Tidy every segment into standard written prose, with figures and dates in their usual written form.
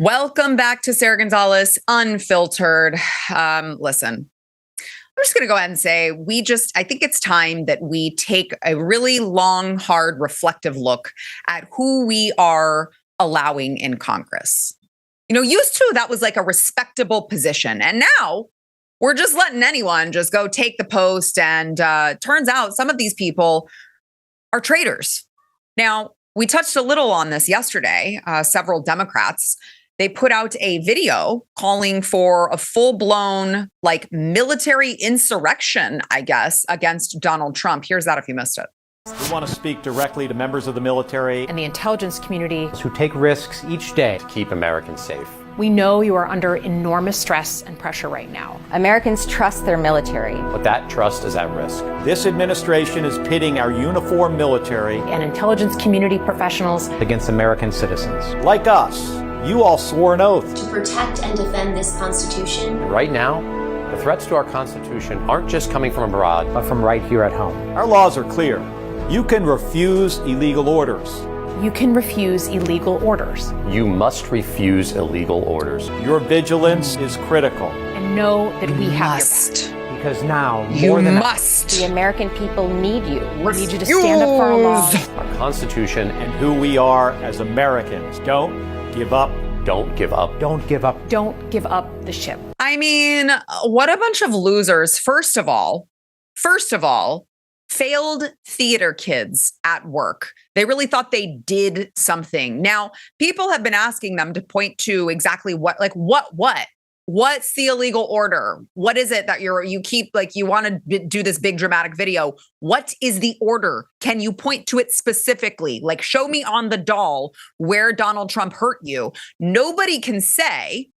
Welcome back to Sara Gonzales Unfiltered. Listen, I'm just going to go ahead and say I think it's time that we take a really long, hard, reflective look at who we are allowing in Congress. You know, used to that was like a respectable position. And now we're just letting anyone just go take the post. And turns out some of these people are traitors. Now, we touched a little on this yesterday. Several Democrats, they put out a video calling for a full-blown like military insurrection, I guess, against Donald Trump. Here's that if you missed it. We want to speak directly to members of the military and the intelligence community who take risks each day to keep Americans safe. We know you are under enormous stress and pressure right now. Americans trust their military. But that trust is at risk. This administration is pitting our uniformed military and intelligence community professionals against American citizens. Like us. You all swore an oath to protect and defend this Constitution. Right now, the threats to our Constitution aren't just coming from abroad, but from right here at home. Our laws are clear. You can refuse illegal orders. You can refuse illegal orders. You must refuse illegal orders. Your vigilance is critical. And know that we have your back. Because now, more than must. The American people need you. We need you to stand up for our laws, our Constitution, and who we are as Americans. Don't give up. Don't give up. Don't give up. Don't give up the ship. I mean, what a bunch of losers. First of all, failed theater kids at work. They really thought they did something. Now, people have been asking them to point to exactly what's the illegal order? What is it that you want to do this big dramatic video? What is the order? Can you point to it specifically? Like, show me on the doll where Donald Trump hurt you. Nobody can say,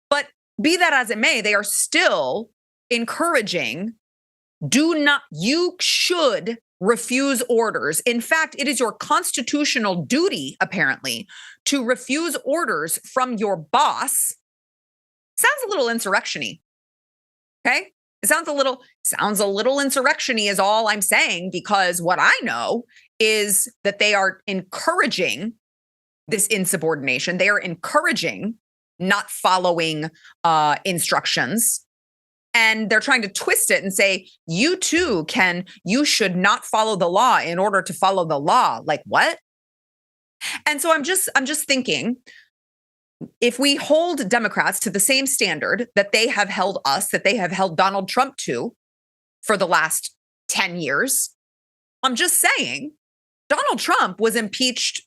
but be that as it may, they are still encouraging, you should refuse orders. In fact, it is your constitutional duty, apparently, to refuse orders from your boss. Sounds a little insurrection-y. Okay? It sounds a little insurrection-y is all I'm saying, because what I know is that they are encouraging this insubordination. They are encouraging not following instructions. And they're trying to twist it and say, you should not follow the law in order to follow the law. Like what? And so I'm just thinking, if we hold Democrats to the same standard that they have held us, that they have held Donald Trump to for the last 10 years, I'm just saying Donald Trump was impeached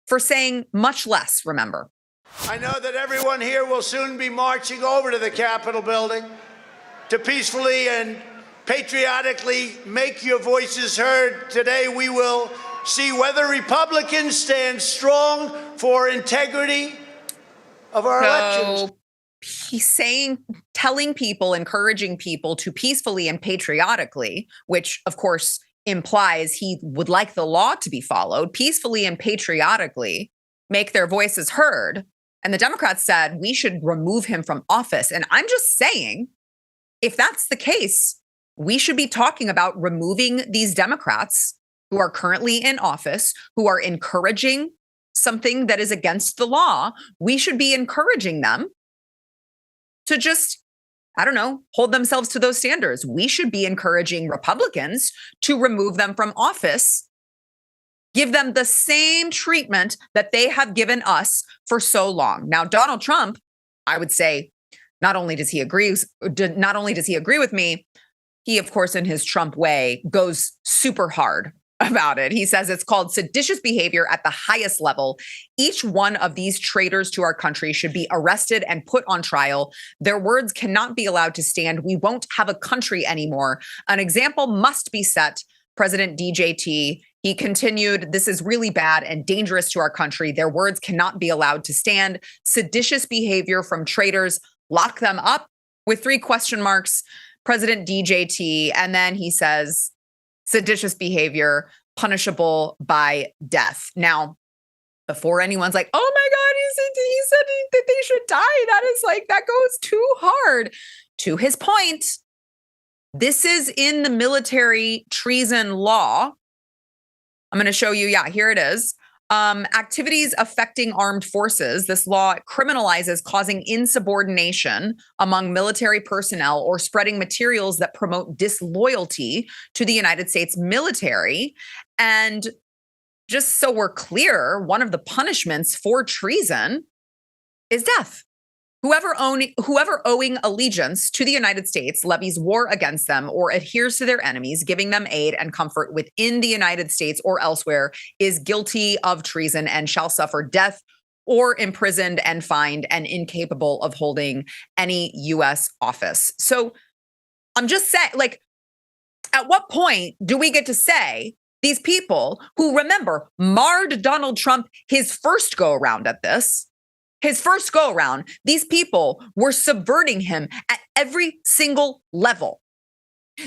for saying much less, remember. I know that everyone here will soon be marching over to the Capitol building to peacefully and patriotically make your voices heard. Today we will see whether Republicans stand strong for integrity of our elections. He's telling people, encouraging people to peacefully and patriotically, which of course implies he would like the law to be followed, peacefully and patriotically make their voices heard. And the Democrats said we should remove him from office. And I'm just saying, if that's the case, we should be talking about removing these Democrats who are currently in office, who are encouraging something that is against the law. We should be encouraging them to just, hold themselves to those standards. We should be encouraging Republicans to remove them from office, give them the same treatment that they have given us for so long. Now, Donald Trump, I would say, not only does he agree with me, he, of course, in his Trump way, goes super hard about it. He says it's called seditious behavior at the highest level. Each one of these traitors to our country should be arrested and put on trial. Their words cannot be allowed to stand. We won't have a country anymore. An example must be set. President DJT, he continued, this is really bad and dangerous to our country. Their words cannot be allowed to stand. Seditious behavior from traitors, lock them up with 3 question marks. President DJT, and then he says, seditious behavior punishable by death. Now, before anyone's like, oh my God, he said that they should die. That goes too hard. To his point, this is in the military treason law. I'm going to show you. Yeah, here it is. Activities affecting armed forces. This law criminalizes causing insubordination among military personnel or spreading materials that promote disloyalty to the United States military. And just so we're clear, one of the punishments for treason is death. Whoever owing allegiance to the United States levies war against them or adheres to their enemies, giving them aid and comfort within the United States or elsewhere, is guilty of treason and shall suffer death or imprisoned and fined and incapable of holding any U.S. office. So I'm just saying, like, at what point do we get to say these people who, remember, marred Donald Trump his first go around at this? His first go around, these people were subverting him at every single level.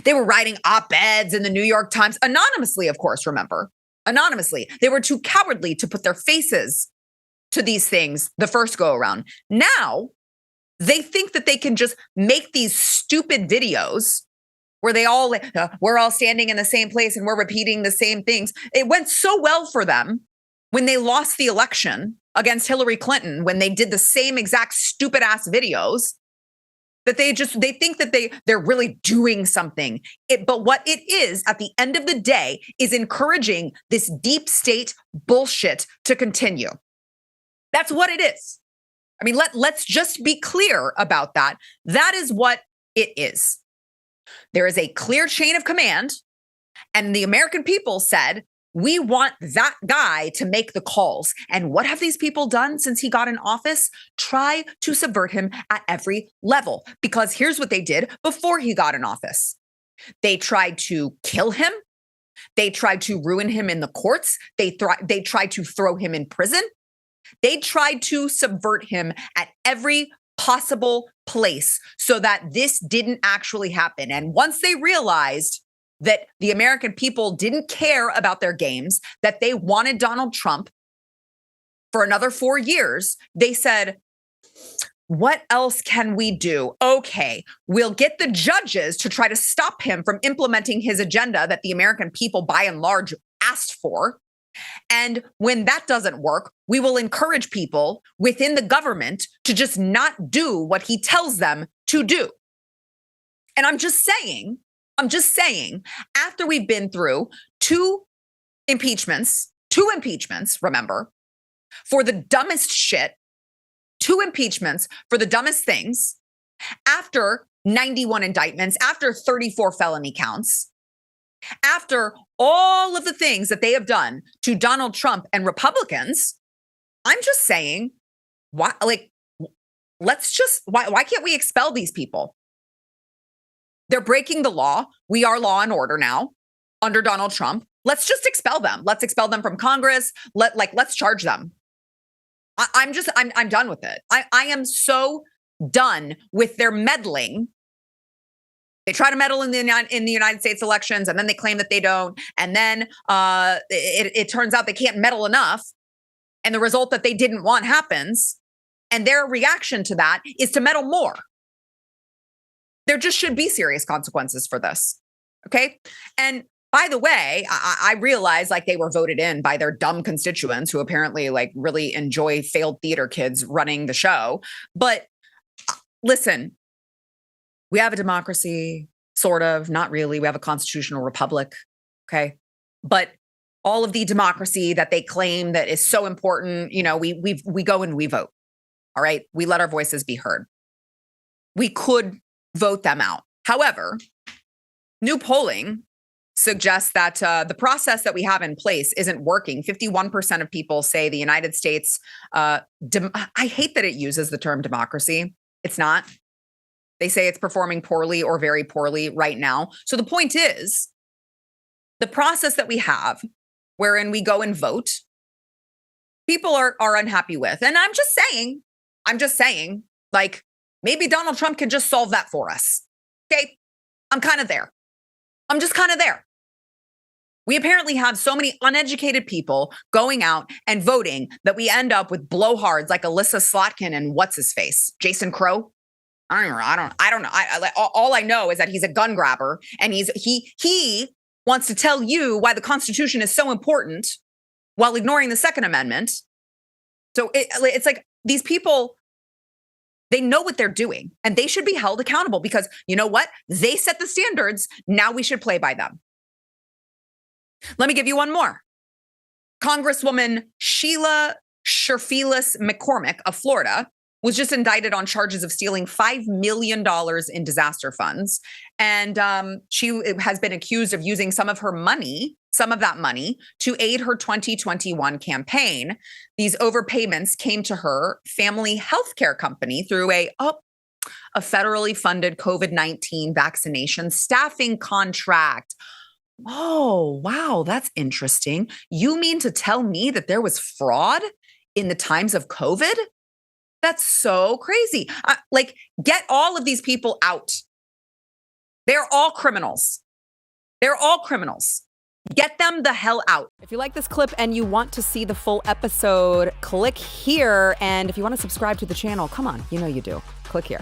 They were writing op-eds in the New York Times, anonymously, of course, remember, anonymously. They were too cowardly to put their faces to these things the first go around. Now, they think that they can just make these stupid videos where we're all standing in the same place and we're repeating the same things. It went so well for them when they lost the election against Hillary Clinton, when they did the same exact stupid ass videos, that they think that they're really doing something. But what it is at the end of the day is encouraging this deep state bullshit to continue. That's what it is. I mean, let's just be clear about that. That is what it is. There is a clear chain of command, and the American people said, we want that guy to make the calls. And what have these people done since he got in office? Try to subvert him at every level. Because here's what they did before he got in office. They tried to kill him. They tried to ruin him in the courts. They tried to throw him in prison. They tried to subvert him at every possible place so that this didn't actually happen. And once they realized that the American people didn't care about their games, that they wanted Donald Trump for another 4 years, they said, what else can we do? Okay, we'll get the judges to try to stop him from implementing his agenda that the American people, by and large, asked for. And when that doesn't work, we will encourage people within the government to just not do what he tells them to do. And I'm just saying, after we've been through two impeachments, remember, for the dumbest shit, 2 impeachments for the dumbest things, after 91 indictments, after 34 felony counts, after all of the things that they have done to Donald Trump and Republicans, I'm just saying, why can't we expel these people? They're breaking the law. We are law and order now under Donald Trump. Let's just expel them. Let's expel them from Congress. Let's charge them. I'm done with it. I am so done with their meddling. They try to meddle in the United States elections, and then they claim that they don't. And then it turns out they can't meddle enough. And the result that they didn't want happens. And their reaction to that is to meddle more. There just should be serious consequences for this. Okay. And by the way, I realize they were voted in by their dumb constituents who apparently really enjoy failed theater kids running the show. But listen, we have a democracy, sort of, not really. We have a constitutional republic. Okay. But all of the democracy that they claim that is so important, we go and we vote. All right. We let our voices be heard. We could vote them out. However, new polling suggests that the process that we have in place isn't working. 51% of people say the United States, I hate that it uses the term democracy. It's not. They say it's performing poorly or very poorly right now. So the point is, the process that we have, wherein we go and vote, people are unhappy with. And I'm just saying, maybe Donald Trump can just solve that for us. Okay. I'm kind of there. I'm just kind of there. We apparently have so many uneducated people going out and voting that we end up with blowhards like Alyssa Slotkin and what's his face, Jason Crow. I don't know. All I know is that he's a gun grabber, and he wants to tell you why the Constitution is so important, while ignoring the Second Amendment. So it's like these people, they know what they're doing and they should be held accountable because you know what? They set the standards. Now we should play by them. Let me give you one more. Congresswoman Sheila Sherfilis McCormick of Florida was just indicted on charges of stealing $5 million in disaster funds. And she has been accused of using some of that money to aid her 2021 campaign. These overpayments came to her family healthcare company through a federally funded COVID-19 vaccination staffing contract. Oh, wow, that's interesting. You mean to tell me that there was fraud in the times of COVID? That's so crazy. Get all of these people out. They're all criminals. They're all criminals. Get them the hell out. If you like this clip and you want to see the full episode, click here. And if you want to subscribe to the channel, come on, you know you do. Click here.